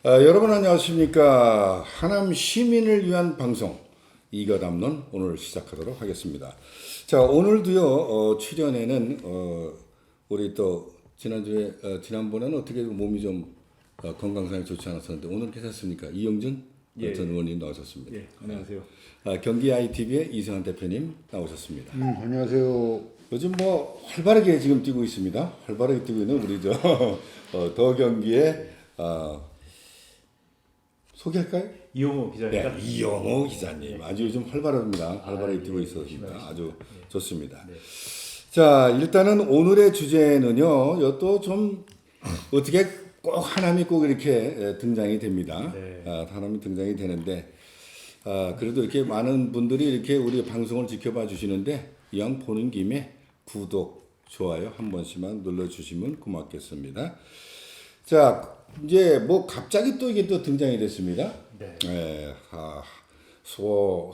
여러분 안녕하십니까. 하남 시민을 위한 방송 이거담론 오늘 시작하도록 하겠습니다. 자, 오늘도요 출연에는 우리 또 지난번에는 어떻게 몸이 좀 건강상이 좋지 않았었는데 오늘 괜찮습니까? 이영준 전 의원님 나오셨습니다. 예, 안녕하세요. 경기 ITV의 이승환 대표님 나오셨습니다. 안녕하세요. 요즘 뭐 활발하게 지금 뛰고 있습니다. 활발하게 뛰고 있는 우리 더 경기의 소개할까요? 이용호 기자입니다. 네, 이영호 기자님 아주 요즘 활발합니다. 활발하게 뛰고 있었습니다. 아주 좋습니다. 네. 자, 일단은 오늘의 주제는요. 또 좀 어떻게 꼭 하나미 꼭 이렇게 등장이 됩니다. 네. 하나미 등장이 되는데 그래도 이렇게 많은 분들이 이렇게 우리 방송을 지켜봐 주시는데 이왕 보는 김에 구독, 좋아요 한 번씩만 눌러주시면 고맙겠습니다. 자, 이제 뭐 갑자기 또 이게 또 등장이 됐습니다. 네.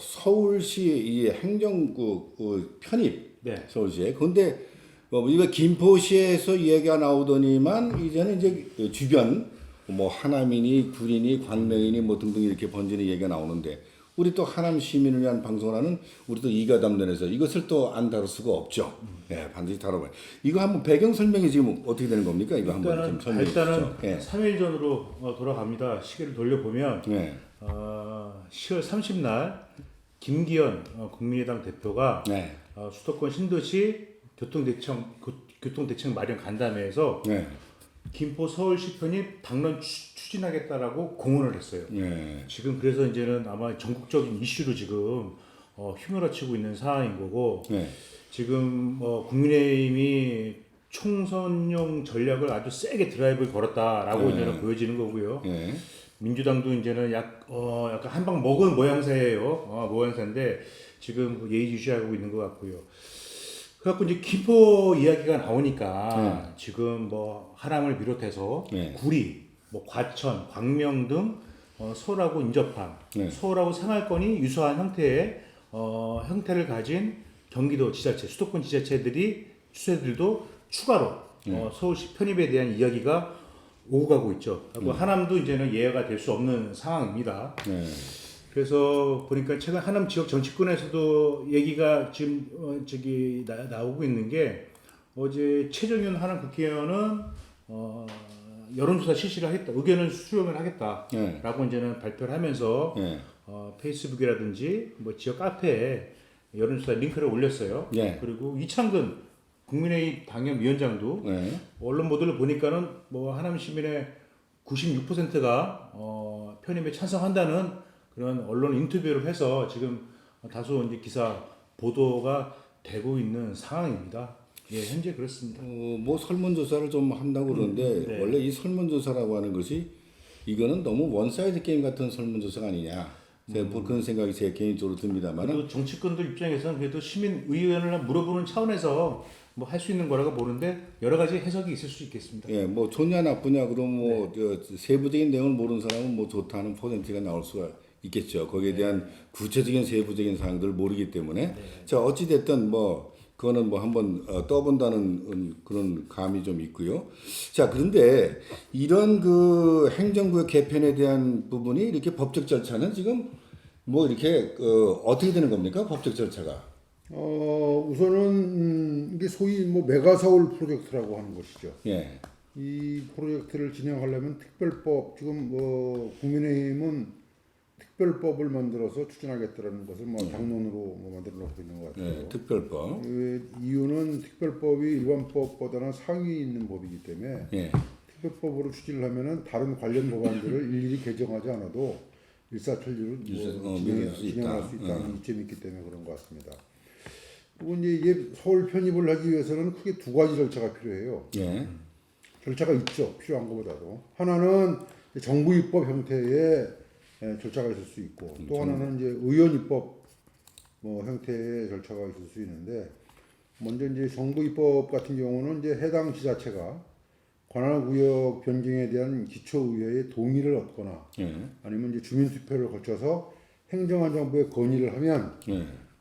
서울시 이 행정구 편입 네. 서울시에. 근데 이거 김포시에서 이야기가 나오더니만 이제는 이제 그 주변 뭐 하남이니 구리니 광명이니 뭐 등등 이렇게 번지는 얘기가 나오는데 우리 또 하남 시민을 위한 방송을 하는 우리 또 이가담론에서 이것을 또 안 다룰 수가 없죠. 네, 반드시 다뤄봐요. 이거 한번 배경 설명이 지금 어떻게 되는 겁니까? 이거 한번 좀 설명해 주시죠. 일단은 3일 전으로 돌아갑니다. 시계를 돌려보면 네. 10월 30날 김기현 국민의당 대표가 네. 수도권 신도시 교통대책 마련 간담회에서 네. 김포 서울시 편입 당론 추진하겠다라고 공언을 했어요. 네. 지금 그래서 이제는 아마 전국적인 이슈로 지금 휘몰아치고 있는 상황인 거고 네. 지금 국민의힘이 총선용 전략을 아주 세게 드라이브를 걸었다라고 네. 이제는 보여지는 거고요. 네. 민주당도 이제는 약간 한 방 먹은 모양새예요. 모양새인데 지금 예의주시하고 있는 것 같고요. 그래갖고 이제 김포 이야기가 나오니까 지금 뭐 하남을 비롯해서 구리, 뭐 과천, 광명 등 서울하고 인접한 서울하고 생활권이 유사한 형태의 형태를 가진 경기도 지자체, 수도권 주체들도 추가로 서울시 편입에 대한 이야기가 오고 가고 있죠. 그리고 하남도 이제는 예외가 될 수 없는 상황입니다. 그래서 보니까 최근 하남 지역 정치권에서도 얘기가 지금 나오고 있는 게 어제 최정윤 하남 국회의원은 여론조사 실시를 하겠다, 의견을 수렴을 하겠다라고 이제는 발표를 하면서 페이스북이라든지 뭐 지역 카페에 여론조사 링크를 올렸어요. 그리고 이창근 국민의힘 당협위원장도 언론 보도를 보니까는 뭐 하남 시민의 96%가 편입에 찬성한다는 그런 언론 인터뷰를 해서 지금 다소 이제 기사 보도가 되고 있는 상황입니다. 예, 현재 그렇습니다. 뭐 설문조사를 좀 한다고 그러는데 원래 이 설문조사라고 하는 것이 이거는 너무 원사이드 게임 같은 설문조사가 아니냐. 제가 그런 생각이 제 개인적으로 듭니다만. 그래도 정치권들 입장에서는 그래도 시민 의견을 물어보는 차원에서 뭐 할 수 있는 거라고 보는데 여러 가지 해석이 있을 수 있겠습니다. 예, 뭐 좋냐 나쁘냐 그럼 뭐 세부적인 내용을 모르는 사람은 뭐 좋다는 퍼센트가 나올 수가 있겠죠. 거기에 대한 구체적인 세부적인 사항들을 모르기 때문에 자 어찌 됐든 뭐 그거는 뭐 한번 떠본다는 그런 감이 좀 있고요. 자 그런데 이런 그 행정구역 개편에 대한 부분이 이렇게 법적 절차는 지금 뭐 이렇게 어떻게 되는 겁니까? 법적 절차가? 우선은 이게 소위 뭐 메가서울 프로젝트라고 하는 것이죠. 예. 이 프로젝트를 진행하려면 특별법, 지금 뭐 국민의힘은 특별법을 만들어서 추진하겠다는 것을 뭐 당론으로 뭐 만들어 놓고 있는 것 같아요. 예, 특별법. 그 이유는 특별법이 일반법보다는 상위 있는 법이기 때문에 특별법으로 추진을 하면은 다른 관련 법안들을 일일이 개정하지 않아도 일사천리로 진행할 수 있다는 이점이 있기 때문에 그런 것 같습니다. 그리고 이제 이게 서울 편입을 하기 위해서는 크게 두 가지 절차가 필요해요. 절차가 있죠. 필요한 것보다도. 하나는 정부 입법 형태의 절차가 있을 수 있고 또 하나는 이제 의원 입법 뭐 형태의 절차가 있을 수 있는데 먼저 이제 정부 입법 같은 경우는 이제 해당 지자체가 관할구역 변경에 대한 기초의회의 동의를 얻거나 아니면 이제 주민투표를 거쳐서 행정안전부에 건의를 하면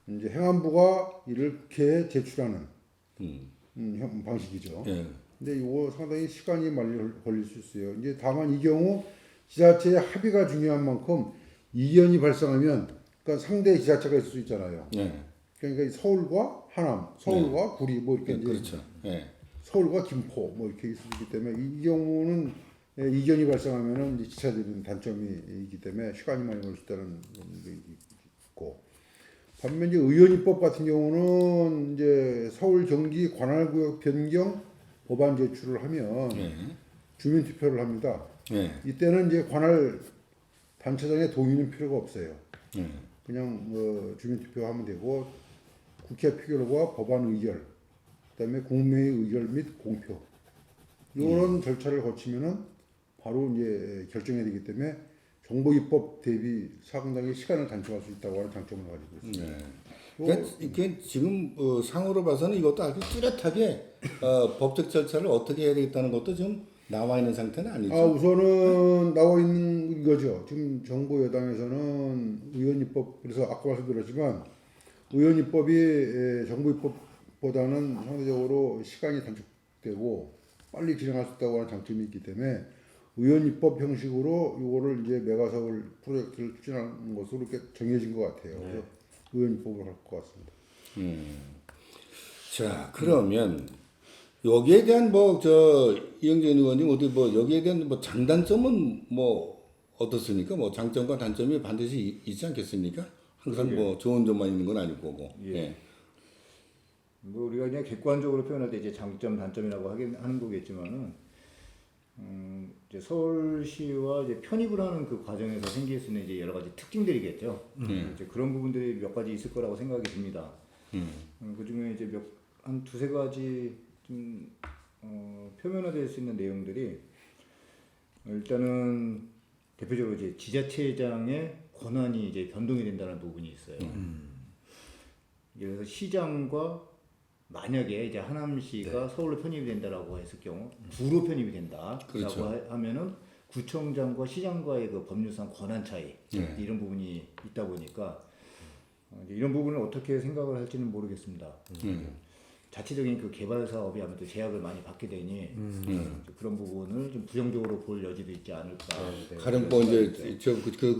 이제 행안부가 이를 국회에 제출하는 방식이죠. 근데 이거 상당히 시간이 많이 걸릴 수 있어요. 이제 다만 이 경우 지자체의 합의가 중요한 만큼 이견이 발생하면 그러니까 상대 지자체가 있을 수 있잖아요. 네. 그러니까 서울과 하남, 서울과 구리 뭐 이렇게 이제 그렇죠. 네. 서울과 김포 뭐 이렇게 있을 수 있기 때문에 이 경우는 이견이 발생하면은 이제 지자체들은 단점이 있기 때문에 시간이 많이 걸릴 수 있다는 게 있고 반면 이제 의원입법 같은 경우는 이제 서울 경기 관할구역 변경 법안 제출을 하면 주민 투표를 합니다. 네. 이때는 이제 관할 단체장의 동의는 필요가 없어요. 네. 그냥 주민 투표하면 되고 국회 표결과 법안 의결, 그다음에 국무회의 의결 및 공표 이런 절차를 거치면은 바로 이제 결정이 되기 때문에 정보 입법 대비 상당히 시간을 단축할 수 있다고 하는 장점을 가지고 있습니다. 네. 그러니까 이게 지금 상으로 봐서는 이것도 아주 뚜렷하게 법적 절차를 어떻게 해야 되겠다는 것도 좀 나와 있는 상태는 아니죠. 우선은 나와 있는 이거죠. 지금 정부 여당에서는 의원입법 그래서 아까 말씀드렸지만 의원입법이 정부 입법보다는 상대적으로 시간이 단축되고 빨리 진행할 수 있다고 하는 장점이 있기 때문에 의원입법 형식으로 이거를 이제 메가서울 프로젝트를 추진하는 것으로 이렇게 정해진 것 같아요. 그래서 의원입법을 할 것 같습니다. 자, 그러면 여기에 대한 이영진 의원님 어디 여기에 대한 장단점은 어떻습니까? 장점과 단점이 반드시 있지 않겠습니까? 항상 좋은 점만 있는 건 아닐 거고. 예. 우리가 그냥 객관적으로 표현할 때 이제 장점, 단점이라고 하는 거겠지만은 이제 서울시와 이제 편입을 하는 그 과정에서 생길 수 있는 이제 여러 가지 특징들이겠죠. 이제 그런 부분들이 몇 가지 있을 거라고 생각이 듭니다. 그 중에 이제 한 두세 가지 좀 표면화될 수 있는 내용들이 일단은 대표적으로 이제 지자체장의 권한이 이제 변동이 된다는 부분이 있어요. 그래서 시장과 만약에 이제 하남시가 서울로 편입이 된다라고 했을 경우 구로 편입이 된다라고 그렇죠. 하면은 구청장과 시장과의 그 법률상 권한 차이 이런 부분이 있다 보니까 이제 이런 부분을 어떻게 생각을 할지는 모르겠습니다. 자체적인 그 개발 사업이 아무래도 제약을 많이 받게 되니 그런 부분을 좀 부정적으로 볼 여지도 있지 않을까. 가령 이제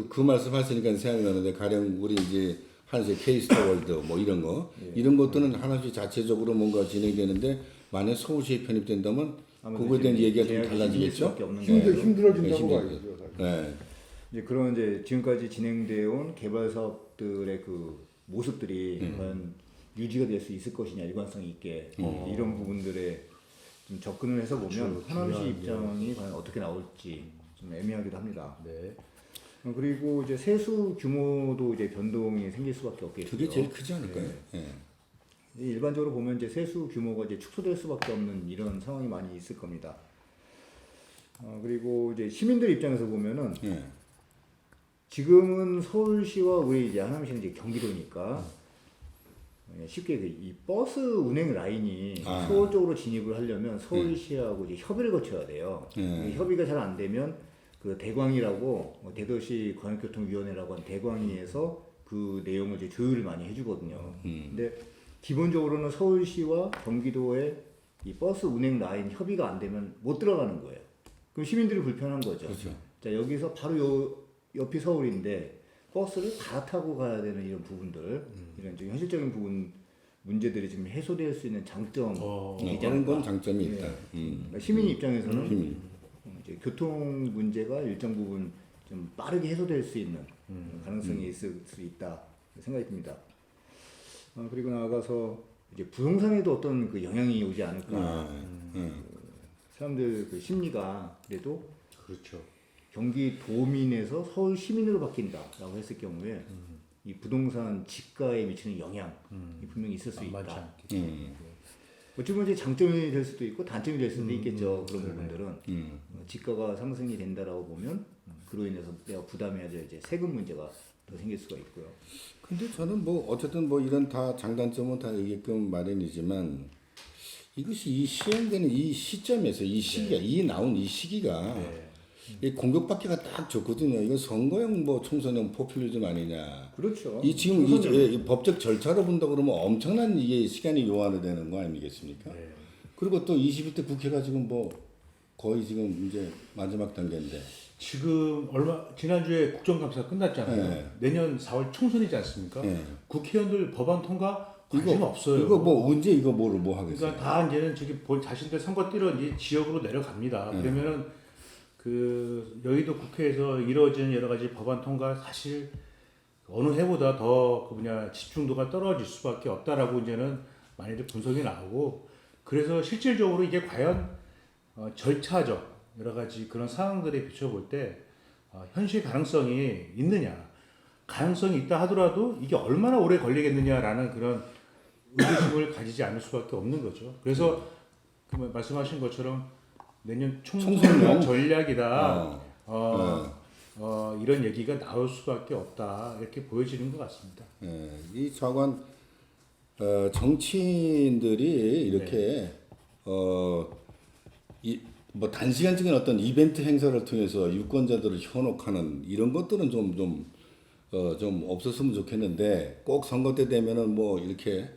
그 말씀하시니까 생각나는데 가령 우리 이제 한세 K스타월드 이런 거 이런 것들은 하나씩 자체적으로 뭔가 진행되는데 만약 서울시에 편입된다면 그거에 대한 얘기가 좀 달라지겠죠? 힘들어진다고 봐야죠. 네. 이제 그런 이제 지금까지 진행되어 온 개발 사업들의 그 모습들이 과연 유지가 될 수 있을 것이냐 일관성 있게 이런 부분들에 좀 접근을 해서 보면 하남시 입장이 과연 어떻게 나올지 좀 애매하기도 합니다. 네. 그리고 이제 세수 규모도 이제 변동이 생길 수밖에 없겠죠. 그게 제일 크지 않을까요? 네. 일반적으로 보면 이제 세수 규모가 이제 축소될 수밖에 없는 이런 상황이 많이 있을 겁니다. 그리고 이제 시민들 입장에서 보면은 지금은 서울시와 우리 이제 하남시는 이제 경기도니까 쉽게 이 버스 운행 라인이 서울 쪽으로 진입을 하려면 서울시하고 이제 협의를 거쳐야 돼요. 협의가 잘 안 되면 그 대광이라고 대도시 광역교통위원회라고 하는 대광위에서 그 내용을 이제 조율을 많이 해주거든요. 근데 기본적으로는 서울시와 경기도의 이 버스 운행 라인 협의가 안 되면 못 들어가는 거예요. 그럼 시민들이 불편한 거죠. 그렇죠. 자 여기서 바로 옆이 서울인데 버스를 갈아타고 가야 되는 이런 부분들, 이런 좀 현실적인 문제들이 지금 해소될 수 있는 장점이 그런 건 장점이 있다. 그러니까 시민 입장에서는 이제 교통 문제가 일정 부분 좀 빠르게 해소될 수 있는 가능성이 있을 수 있다 생각이 듭니다. 그리고 나아가서 이제 부동산에도 어떤 그 영향이 오지 않을까. 사람들 그 심리가 그래도 그렇죠. 경기도민에서 서울 시민으로 바뀐다라고 했을 경우에 이 부동산 지가에 미치는 영향이 분명히 있을 수 있다. 어찌 보면 이제 장점이 될 수도 있고 단점이 될 수도 있겠죠. 그런 부분들은 지가가 상승이 된다라고 보면 그로 인해서 내가 부담해야 될 이제 세금 문제가 더 생길 수가 있고요. 근데 저는 어쨌든 이런 다 장단점은 다 얘기끔 마련이지만 이것이 이 시행되는 이 시점에서 이 시기가 나온 이 시기가 이 공격받기가 딱 좋거든요. 이건 선거용 총선용 포퓰리즘 아니냐. 그렇죠. 이 지금 이 법적 절차로 본다 그러면 엄청난 이게 시간이 요한이 되는 거 아니겠습니까? 그리고 또 21대 국회가 지금 거의 지금 이제 마지막 단계인데. 지금 지난주에 국정감사 끝났잖아요. 네. 내년 4월 총선이지 않습니까? 네. 국회의원들 법안 통과 관심 없어요. 이거 뭐 언제 이거 뭐 하겠어요? 그러니까 다 이제는 저기 자신들 선거 뛰러 이제 지역으로 내려갑니다. 그러면은 그 여의도 국회에서 이루어지는 여러 가지 법안 통과 사실 어느 해보다 더 그 뭐냐 집중도가 떨어질 수밖에 없다라고 이제는 많이들 분석이 나오고 그래서 실질적으로 이게 과연 절차적 여러 가지 그런 상황들에 비춰볼 때 현실 가능성이 있느냐 가능성이 있다 하더라도 이게 얼마나 오래 걸리겠느냐라는 그런 의구심을 가지지 않을 수밖에 없는 거죠. 그래서 그 말씀하신 것처럼 내년 총선 전략이다. 이런 얘기가 나올 수밖에 없다. 이렇게 보여지는 것 같습니다. 이 차관 정치인들이 이렇게 뭐 단시간적인 어떤 이벤트 행사를 통해서 유권자들을 현혹하는 이런 것들은 좀 없었으면 좋겠는데 꼭 선거 때 되면은 뭐 이렇게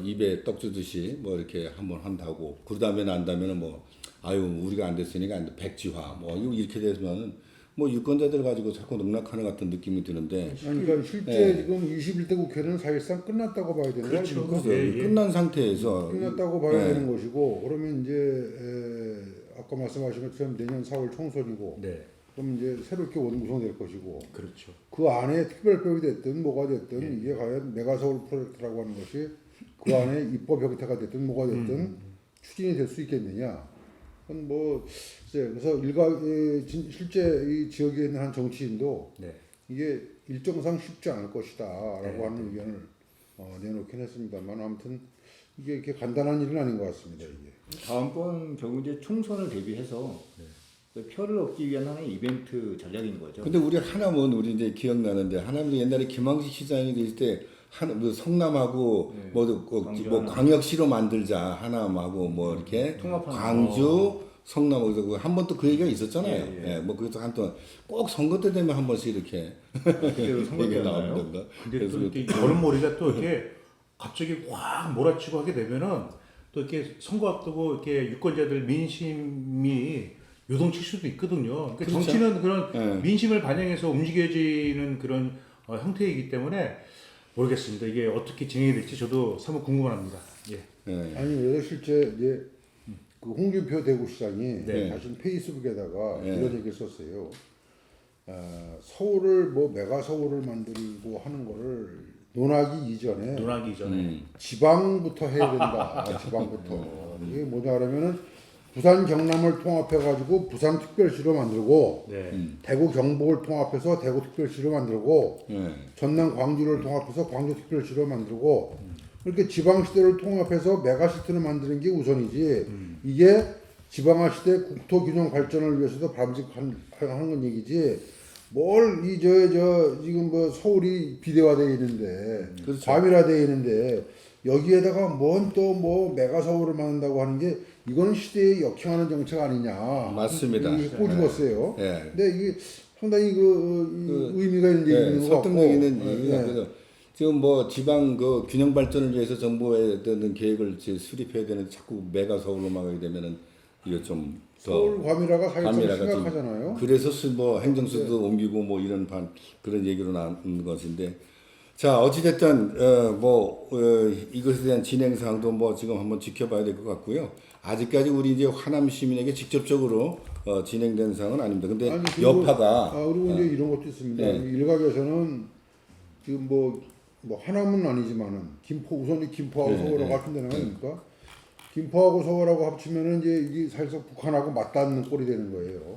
입에 떡 주듯이 뭐 이렇게 한번 한다고 그러다면 안다면은 뭐 아유 우리가 안 됐으니까 안 돼. 백지화 뭐 이렇게 되면은 뭐 유권자들 가지고 자꾸 농락하는 같은 느낌이 드는데 그러니까 실제 지금 21대 국회는 사실상 끝났다고 봐야 되는 그렇죠. 거죠. 끝난 상태에서 끝났다고 봐야 되는 것이고 그러면 이제 아까 말씀하신 것처럼 내년 4월 총선이고 네. 그럼 이제 새롭게 구성될 것이고 그렇죠. 그 안에 특별법이 됐든 뭐가 됐든 이게 과연 메가서울 프로젝트라고 하는 것이 그 안에 입법 형태가 됐든 뭐가 됐든 추진이 될 수 있겠느냐. 그건 뭐 그래서 실제 이 지역에 있는 한 정치인도 네. 이게 일정상 쉽지 않을 것이다라고 하는 의견을 내놓긴 했습니다만 아무튼 이게 이렇게 간단한 일은 아닌 것 같습니다. 이게. 다음번 결국 이제 총선을 대비해서 그 표를 얻기 위한 하나의 이벤트 전략인 거죠. 근데 우리 하남은 우리 이제 기억나는데 하남도 옛날에 김항식 시장이 있을 때 뭐 성남하고 뭐 광역시로 만들자 하남하고 뭐 이렇게 광주 성남하고 한 번 또 그 얘기가 있었잖아요. 뭐 그래서 한번 꼭 선거 때 되면 한 번씩 이렇게 그때도 선거 얘기가 때였나요? 나옵니다. 근데 또 이렇게 여론몰이가 또 이렇게 갑자기 확 몰아치고 하게 되면은 또 이렇게 선거 앞두고 이렇게 유권자들 민심이 요동칠 수도 있거든요. 그러니까 그렇죠. 정치는 그런 민심을 반영해서 움직여지는 그런 형태이기 때문에 모르겠습니다. 이게 어떻게 진행이 될지 저도 사뭇 궁금합니다. 예. 아니 그래서 실제 이제 그 홍준표 대구시장이 네. 자신 페이스북에다가 이런 얘기를 썼어요. 서울을 뭐 메가 서울을 만들고 하는 거를 논하기 이전에 지방부터 해야 된다. 지방부터. 이게 뭐냐 그러면은 부산 경남을 통합해 가지고 부산 특별시로 만들고 대구 경북을 통합해서 대구 특별시로 만들고 전남 광주를 통합해서 광주 특별시로 만들고 이렇게 지방시대를 통합해서 메가시티를 만드는 게 우선이지 이게 지방화시대 국토균형 발전을 위해서도 바람직하는 건 얘기지 뭘 지금 뭐 서울이 비대화되어 있는데 과밀화되어 있는데 여기에다가 뭔 또 뭐 메가서울을 만든다고 하는 게 이거는 시대에 역행하는 정책 아니냐. 맞습니다. 꼬집었어요. 근데 이게 상당히 의미가 있는 얘기인 것 같고. 설득력 있는 얘기가 지금 뭐 지방 그 균형 발전을 위해서 정부에 드는 계획을 수립해야 되는데 자꾸 메가 서울로만 가게 되면은 이거 좀 서울 과밀화가 사실상 심각하잖아요. 그래서 뭐 행정수도 옮기고 뭐 이런 그런 얘기로 나온 것인데 자 어찌됐든 이것에 대한 진행 사항도 뭐 지금 한번 지켜봐야 될 것 같고요. 아직까지 우리 이제 하남 시민에게 직접적으로 진행된 사항은 아닙니다. 근데 여파가 그리고 이제 이런 것도 있습니다. 일각에서는 지금 뭐 하남은 아니지만은 우선 김포하고 서울하고 합친다는 거 아닙니까? 김포하고 서울하고 합치면은 이제 이게 사실상 북한하고 맞닿는 꼴이 되는 거예요.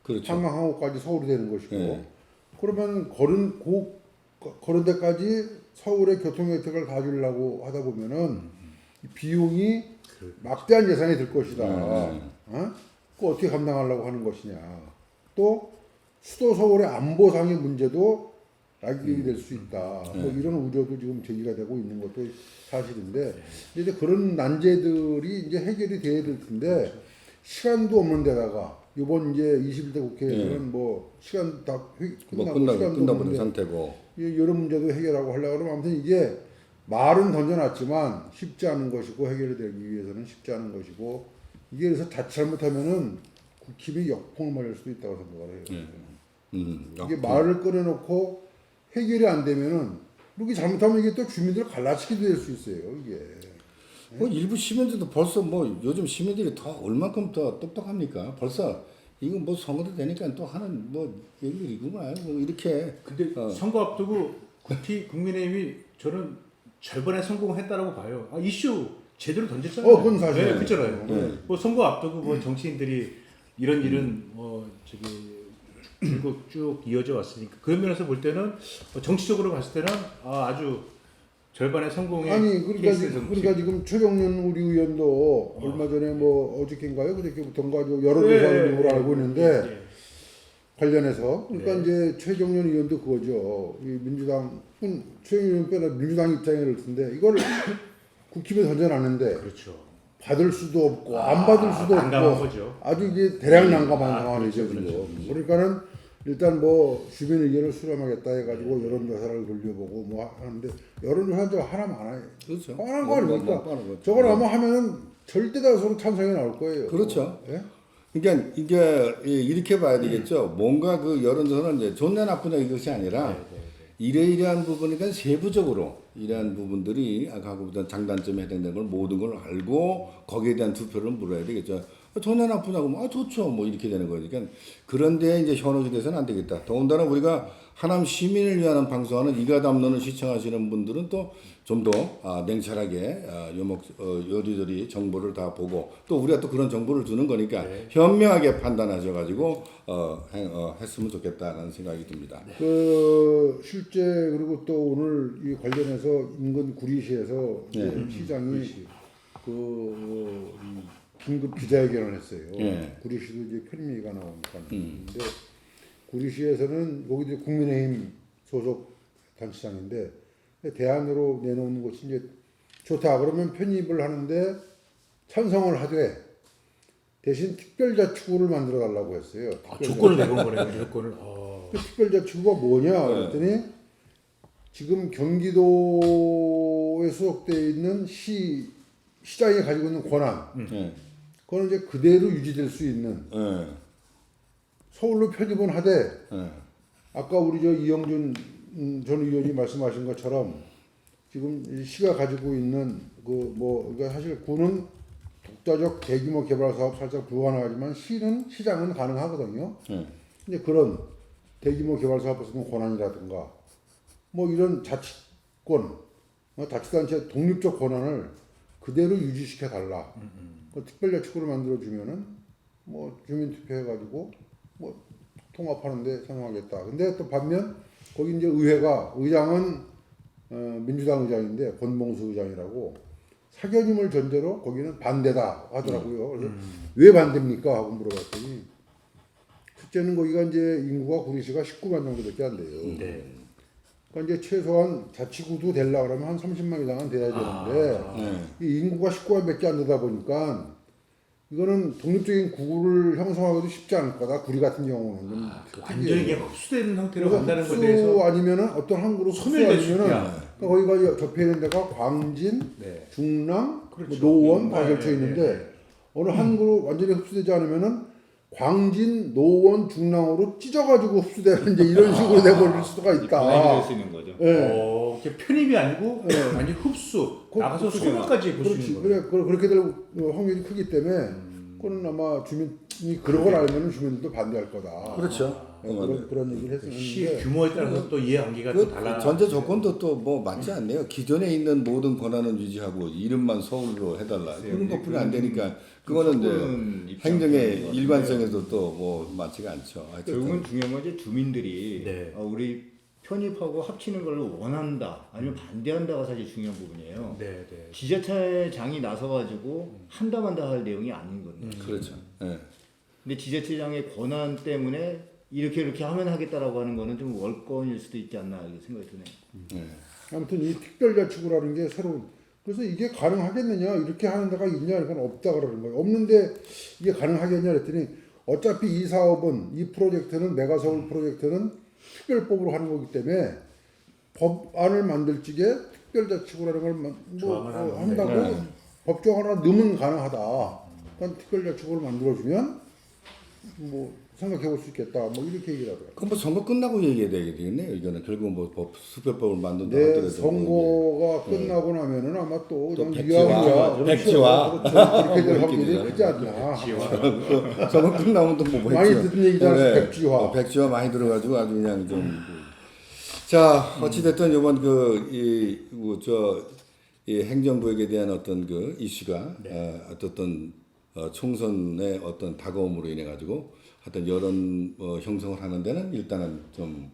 그렇죠. 한강하고까지 서울이 되는 것이고 그러면 걸은 데까지 서울의 교통 혜택을 다 주려고 하다 보면은 비용이 막대한 예산이 들 것이다. 그거 어떻게 감당하려고 하는 것이냐. 또 수도 서울의 안보상의 문제도 낙인이 될 수 있다. 뭐 이런 우려도 지금 제기가 되고 있는 것도 사실인데 이제 그런 난제들이 이제 해결이 돼야 될 텐데 시간도 없는 데다가 이번 이제 21대 국회에서는 뭐 시간 다 끝나버린 상태고 이런 문제도 해결하고 하려고 그러면 아무튼 이게 말은 던져놨지만 쉽지 않은 것이고 해결이 되기 위해서는 쉽지 않은 것이고 이게 그래서 잘못하면은 국힘이 역풍을 맞을 수도 있다고 생각을 해요. 이게 아, 말을 꺼내놓고 해결이 안 되면은 이렇게 잘못하면 이게 또 주민들을 갈라치기도 될 수 있어요. 이게. 뭐 일부 시민들도 벌써 뭐 요즘 시민들이 더 얼만큼 더 똑똑합니까? 벌써 이거 뭐 선거도 되니까 또 하는 뭐 얘기구만 뭐 이렇게. 근데 선거 앞두고 국민의힘이 저는 절반에 성공했다라고 봐요. 아, 이슈 제대로 던졌잖아요. 그건 사실이에요. 네, 그렇잖아요. 뭐 선거 앞두고 뭐 정치인들이 이런 일은 뭐 저기 줄곧 쭉 이어져 왔으니까 그런 면에서 볼 때는 정치적으로 봤을 때는 아주 절반의 성공의 아니 그러니까 케이스에서 지금 최정년 우리 의원도 얼마 전에 뭐 어저께인가요? 그저께부터인가 여론조사를 예, 알고 있는데 예. 관련해서 그러니까 이제 최정년 의원도 그거죠. 이 민주당 최정년 의원 빼나 민주당 입장을 텐데 이걸 국힘에 던져놨는데 그렇죠. 받을 수도 없고 안 받을 수도 난감한 없고 거죠. 아주 이게 대략 난감한 상황이죠. 그렇죠, 지금. 그러니까는 일단 뭐 주민 의견을 수렴하겠다 해가지고 여론조사를 돌려보고 뭐 하는데 여론조사 하나만 안 해요. 그렇죠. 뻔한 거 아닙니까? 뻔한 거죠. 저걸 아마 하면은 절대 다수로 찬성이 나올 거예요. 그렇죠. 예? 그러니까 이게 이렇게 봐야 되겠죠. 뭔가 그 여론조사는 이제 좋냐 나쁘냐 이것이 아니라 이러이러한 부분이니까 세부적으로 이러한 부분들이 아까 보다 장단점에 해당되는 걸 모든 걸 알고 거기에 대한 투표를 물어야 되겠죠. 좋냐 나쁘냐고 뭐 좋죠 뭐 이렇게 되는 거니까 그런데 이제 현혹이 돼서는 안 되겠다. 더군다나 우리가 하남 시민을 위한 방송하는 이가담론을 시청하시는 분들은 또 좀 더 냉철하게 요리조리 정보를 다 보고 또 우리가 또 그런 정보를 주는 거니까 현명하게 판단하셔가지고 했으면 좋겠다라는 생각이 듭니다. 그 실제 그리고 또 오늘 이 관련해서 인근 구리시에서 이제 시장이 그 긴급 기자회견을 했어요. 구리시도 이제 편미가 나오니까. 근데 구리시에서는 거기도 국민의힘 소속 단체장인데 대안으로 내놓는 것이 이제 좋다. 그러면 편입을 하는데 찬성을 하되 대신 특별자치구를 만들어 달라고 했어요. 조건을 내건 거네요. 조건을. 그 특별자치구가 뭐냐 그랬더니 지금 경기도에 소속되어 있는 시장이 가지고 있는 권한 그거는 이제 그대로 유지될 수 있는 서울로 편입은 하되 아까 우리 저 이영준 전 의원이 말씀하신 것처럼 지금 이 시가 가지고 있는 그 뭐 그러니까 사실 구는 독자적 대규모 개발 사업 살짝 불가능하지만 시장은 가능하거든요. 근데 그런 대규모 개발 사업에 쓰는 권한이라든가 뭐 이런 자치권, 자치단체 독립적 권한을 그대로 유지시켜 달라. 그 특별자치구를 만들어 주면은 뭐 주민투표 해가지고 뭐 통합하는데 찬성하겠다. 근데 또 반면 거기 이제 의장은 민주당 의장인데 권봉수 의장이라고 사견임을 전제로 거기는 반대다 하더라고요. 그래서 왜 반대입니까? 하고 물어봤더니 첫째는 거기가 이제 인구가 구리시가 19만 정도밖에 안 돼요. 그러니까 이제 최소한 자치구도 되려고 그러면 한 30만 이상은 돼야 되는데 이 인구가 19만밖에 안 되다 보니까 이거는 독립적인 구를 형성하기도 쉽지 않을 거다. 구리 같은 경우는 좀 완전히 이게 흡수되는 상태로 간다는 것에 흡수 대해서 아니면은 어떤 한 그룹 흡수 소멸될 수 아니면은 있냐. 그러니까 거기가 접해 있는 데가 광진, 중랑, 그렇죠. 뭐 노원 다 걸쳐 있는데 어느 한 그룹 완전히 흡수되지 않으면은 광진, 노원, 중랑으로 찢어가지고 흡수되는 이제 이런 식으로 돼버릴 수가 있다. 될수 있는 거죠. 이게 편입이 아니고 완전 흡수 나가서 소멸까지 볼 수 있는 거예요. 그래 그렇게 될 확률이 크기 때문에 그거는 아마 주민이 그런 걸 알면은 주민들도 반대할 거다. 그렇죠. 그런 얘기를 시 했었는데 규모에 따라서 또 이해관계가 또 달라. 전제 조건도 또 뭐 맞지 않네요. 기존에 있는 모든 권한은 유지하고 이름만 서울로 해달라. 그런 것뿐이 안 되니까 그거는 이제 행정의 일관성에도 또 뭐 맞지가 않죠. 결국은 중요한 건 이제 주민들이 네. 우리 편입하고 합치는 걸 원한다 아니면 반대한다가 사실 중요한 부분이에요. 네. 지자체장이 나서가지고 한다 만다 할 내용이 아닌 건데. 그렇죠. 근데 지자체장의 권한 때문에 이렇게 하면 하겠다라고 하는 거는 좀 월권일 수도 있지 않나 이렇게 생각이 드네요. 아무튼 이 특별자치구라는 게 새로운 그래서 이게 가능하겠느냐 이렇게 하는 데가 있냐 이건 없다 그러는 거예요. 없는데 이게 가능하겠냐 그랬더니 어차피 이 사업은 이 프로젝트는 메가서울 프로젝트는 특별법으로 하는 거기 때문에 법안을 만들 적에 특별자치구라는 걸 한다고 법정 하나 넣으면 가능하다. 그러니까 특별자치구를 만들어주면 뭐 생각해 볼 수 있겠다. 뭐 이렇게 얘기를 하더라고요. 그럼 뭐 선거 끝나고 얘기해야 되겠네요. 이거는 결국은 뭐 수표법을 만든다 내 하더라도 선거가 끝나고 나면은 아마 또 또 그냥 백지화, 백지화. 그렇죠. 그렇게 될 확률이 크지 않나. 선거 끝나면 또 뭐 많이 듣는 얘기잖아요. 백지화. 백지화 많이 들어가지고 아주 그냥 좀. 자 어찌됐든 이번 이 행정부에게 대한 어떤 그 이슈가 어떤 총선의 어떤 다가옴으로 인해 가지고 하여튼 여론 형성을 하는 데는 일단은 좀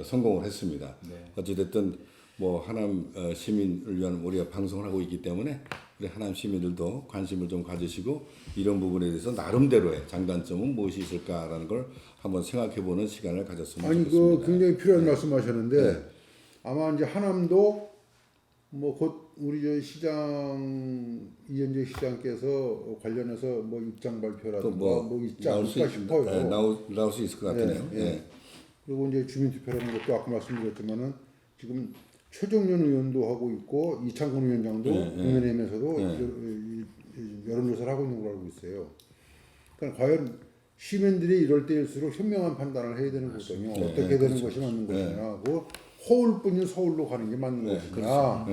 성공을 했습니다. 어찌됐든 뭐 하남 시민을 위한 우리가 방송을 하고 있기 때문에 우리 하남 시민들도 관심을 좀 가지시고 이런 부분에 대해서 나름대로의 장단점은 무엇이 있을까라는 걸 한번 생각해보는 시간을 가졌으면 아니 좋겠습니다. 그 굉장히 필요한 말씀하셨는데 아마 이제 하남도 뭐 곧 우리 저 시장 이현재 시장께서 관련해서 뭐 입장 발표라든가 뭐 있지 않을까 싶어요. 나올 수 있을 것 같네요. 예. 그리고 이제 주민투표라는 것도 아까 말씀드렸지만은 지금 최종련 의원도 하고 있고 이창근 위원장도 국민의힘에서도 여론조사를 하고 있는 걸로 알고 있어요. 그러니까 과연 시민들이 이럴 때일수록 현명한 판단을 해야 되는 거거든요. 어떻게 되는 것이 맞는 것이냐, 그 서울뿐인 서울로 가는 게 맞는 것이냐.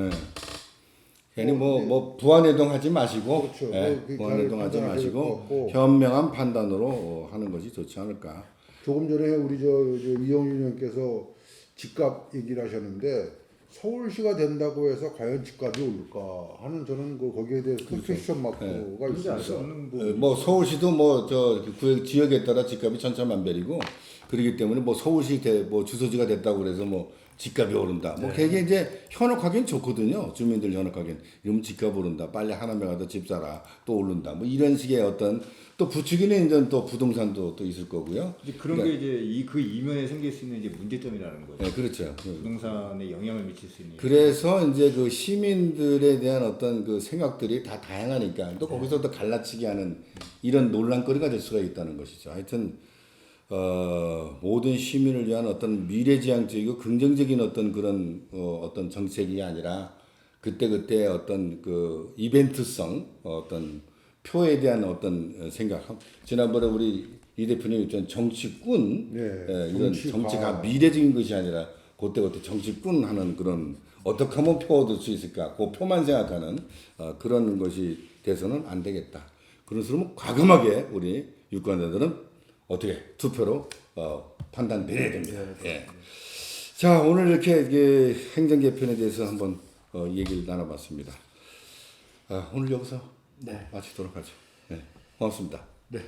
괜히 뭐 부안해동하지 마시고, 그렇죠. 부안해동하지 마시고 현명한 판단으로 하는 것이 좋지 않을까. 조금 전에 우리 저 이영준 의원께서 집값 얘기를 하셨는데 서울시가 된다고 해서 과연 집값이 오를까 하는 저는 거기에 대해서 퀘스천 마크가 있습니다. 뭐 서울시도 뭐 그 지역에 따라 집값이 천차만별이고 그렇기 때문에 뭐 서울시 뭐 주소지가 됐다고 그래서 뭐 집값이 오른다. 뭐 그게 이제 현혹하기는 좋거든요. 주민들 현혹하기는 이러면 집값 오른다. 빨리 하남에 가서 집 사라. 또 오른다. 뭐 이런 식의 어떤 또 부추기는 이제 또 부동산도 또 있을 거고요. 이제 그런 게 이제 그 이면에 생길 수 있는 이제 문제점이라는 거죠. 네, 그렇죠. 부동산에 영향을 미칠 수 있는. 그래서 이제 그 시민들에 대한 어떤 그 생각들이 다 다양하니까 또 거기서 또 갈라치기 하는 이런 논란거리가 될 수가 있다는 것이죠. 하여튼 모든 시민을 위한 어떤 미래지향적이고 긍정적인 어떤 그런 어떤 정책이 아니라 그때 어떤 그 이벤트성 어떤 표에 대한 어떤 생각. 지난번에 우리 이 대표님 있던 정치꾼, 이런 정치가 미래적인 것이 아니라 그때 정치꾼 하는 그런 어떻게 하면 표 얻을 수 있을까? 그 표만 생각하는 그런 것이 돼서는 안 되겠다. 그런 식으로 과감하게 우리 유권자들은 어떻게 투표로 판단 내려야 됩니다. 예. 자, 오늘 이렇게 행정 개편에 대해서 한번 얘기를 나눠봤습니다. 오늘 여기서 마치도록 하죠. 네, 고맙습니다. 네.